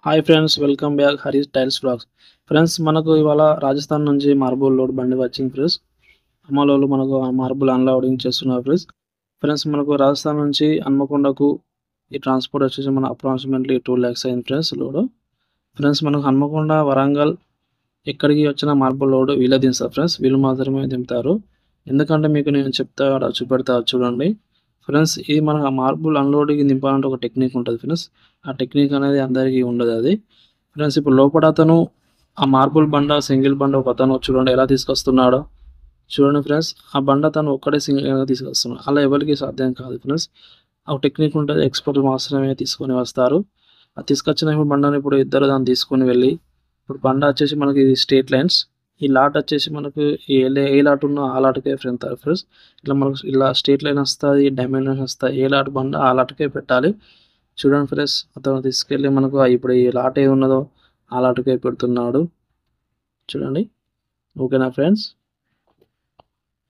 Hi friends, welcome back Harish tiles blogs. Friends, మనకు ఇవాళ రాజస్థాన్ నుంచి మార్బుల్ లోడ్ బండి వచ్చింది ఫ్రెండ్స్. అమ్మలోళ్ళు మనకు ఆ మార్బుల్ అన్లోడింగ్ చేస్తున్నారు ఫ్రెండ్స్. ఫ్రెండ్స్, మనకు రాజస్థాన్ నుంచి హన్మకొండకు ఈ ట్రాన్స్పోర్ట్ వచ్చేసి మన అప్రాక్సిమేట్లీ 2 lakhs అయింది ఫ్రెండ్స్ లోడ్. ఫ్రెండ్స్, మనకు హన్మకొండ, వరంగల్ ఎక్కడికి వచ్చిన మార్బుల్ లోడ్ వీళ్ళే దించుతారు ఫ్రెండ్స్. వీళ్ళు మాత్రమే దింపుతారు. ఎందుకంటే మీకు నేను చెప్తా చూపెడతా చూడండి ఫ్రెండ్స్. ఇది మన మార్బుల్ అన్లోడింగ్ దింపాలంటే ఒక టెక్నిక్ ఉంటుంది ఫ్రెండ్స్. ఆ టెక్నిక్ అనేది అందరికీ ఉండదు అది ఫ్రెండ్స్. ఇప్పుడు లోపల అతను ఆ మార్బుల్ బండ సింగిల్ బండ ఒక అతను చూడండి ఎలా తీసుకొస్తున్నాడో చూడండి ఫ్రెండ్స్. ఆ బండ తను ఒక్కడే సింగిల్గా తీసుకొస్తున్నాడు. అలా ఎవరికి సాధ్యం కాదు ఫ్రెండ్స్. ఆ టెక్నిక్ ఉంటుంది. ఎక్స్పర్ట్ మాత్రమే తీసుకొని వస్తారు. ఆ తీసుకొచ్చిన బండను ఇప్పుడు ఇద్దరు దాన్ని తీసుకొని వెళ్ళి, ఇప్పుడు బండ వచ్చేసి మనకి ఇది స్ట్రేట్ లైన్స్. ఈ లాట్ వచ్చేసి మనకు ఏ లాట్ ఉన్నా ఆ లాట్కే ఫ్రెండ్స్. ఇట్లా మనకు ఇలా స్ట్రేట్ లైన్ వస్తుంది, డైమెన్షన్ వస్తుంది. ఏ లాట్ బండ ఆ లాట్కే పెట్టాలి. చూడండి ఫ్రెండ్స్, అతను తీసుకెళ్ళి మనకు ఇప్పుడు ఈ లాట్ ఏది ఉన్నదో ఆ లాట్కే పెడుతున్నాడు చూడండి. ఓకేనా ఫ్రెండ్స్.